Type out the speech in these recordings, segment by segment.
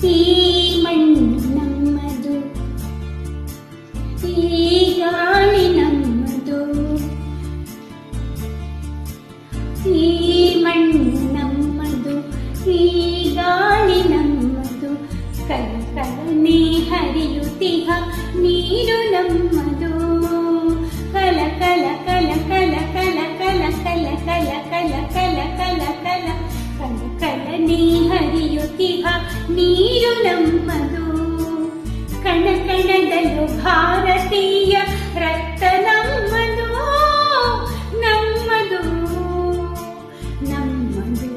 ಈ ಮಣ್ಣು ನಮ್ಮದು, ಈ ಗಾಳಿ ನಮ್ಮದು, ಈ ಮಣ್ಣು ನಮ್ಮದು, ಈ ಗಾಳಿ ನಮ್ಮದು, ಕಲಕಲನೆ ಹರಿಯುತ್ತಿಹ ನೀರು ನಮ್ಮದು, ಕಲ ಕಲ ಕಲ ಕಲ ಕಲ ಕಲ ಕಲ ಕಲ ಕಲ ಕಲ ಕಲ ಕಲ ಕಲ ಕಲನೆ ಹರಿಯುತ್ತಿಹ ನೀರು ನಮ್ಮದು, ಕಣ ಕಣದಲ್ಲೂ ಭಾರತೀಯ ರಕ್ತ ನಮ್ಮದು, ನಮ್ಮದು ನಮ್ಮದು,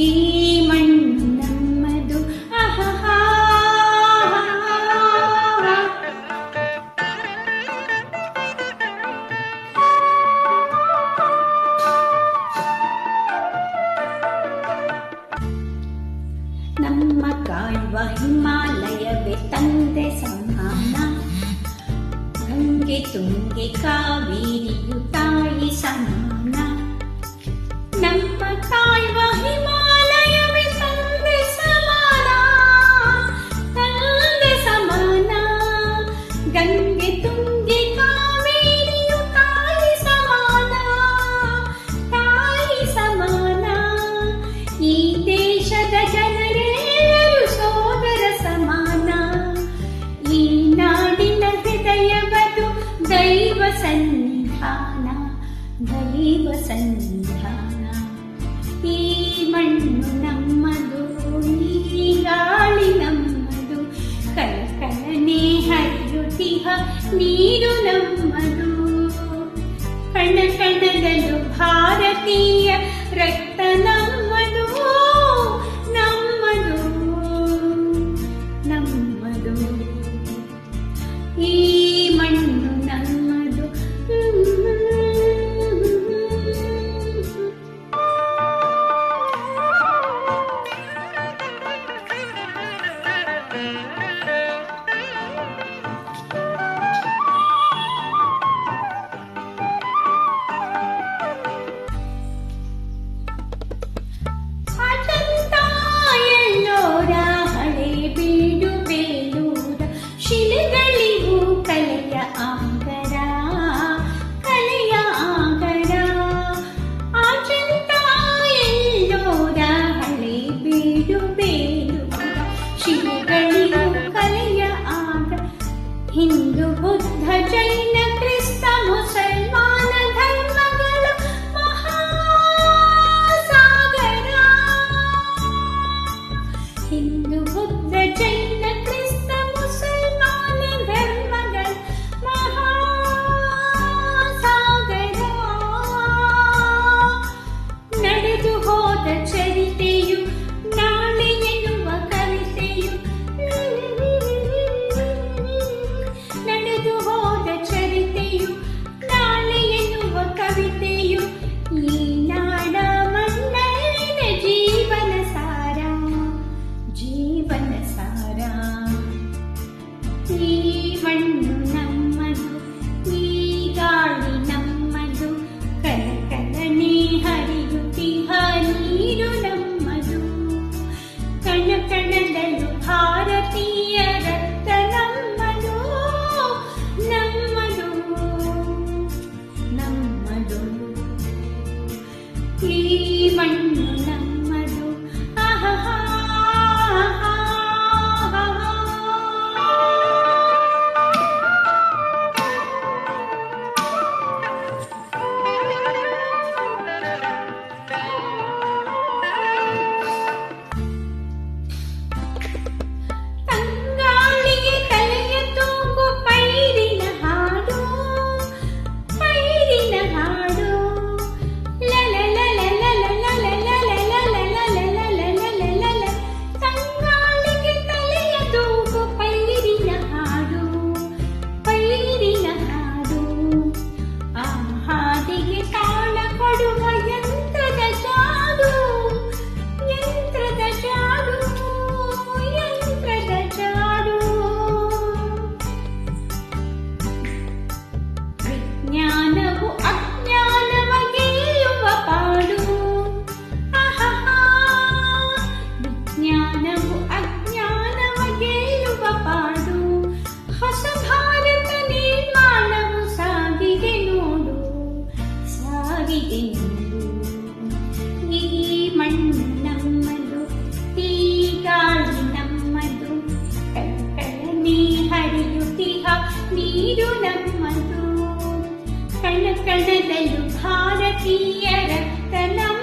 ಈ ಮಣ್ಣು ನಮ್ಮದು. ಆಹಾ ನಮ್ಮ ಕಾಯುವ ಹಿಮಾಲಯವೇ ತಂದೆ ಸಮಾನ, ಗಂಗೆ ತುಂಗೆ ಕಾವೇರಿಯು ತಾಯಿ ಸಮಾನ. ನಮ್ಮ ಕಾಯುವ ಹಿಮಾಲಯವೇ ತಂದೆ ಸಮಾನ, ತಂದೆ ಸಮಾನ, ಗಂಗೆ ತುಂಗೆ ಕಾವೇರಿಯು ತಾಯಿ ಸಮಾನ, ತಾಯಿ ಸಮಾನ. ಈ ದೇಶದ ಜನರೆಲ್ಲರೂ ಸೋದರ ಸಮಾನ, ಈ ನಾಡಿನ ಹೃದಯವದು ದೈವ ಸನ್ನಿಧಾನ, ದೈವ ಸನ್ನಿಧಾನ. ಈ ಮಣ್ಣು ನಮ್ಮದು, ಈ ಗಾಳಿ ನಮ್ಮದು, ಕಲಕಲನೆ ಹರಿಯುತ್ತಿಹ ನೀರು ನಮ್ಮದು, ಕಣ ಕಣದಲ್ಲೂ ಭಾರತೀಯ ರಕ್ತ ನಮ್ಮದು, ನಮ್ಮದು ನಮ್ಮದು, ಈ ಮಣ್ಣು ನಮ್ಮದು. ಕಣದಲ್ಲೂ ಭಾರತೀಯ ರಕ್ತ ನಮ್ಮ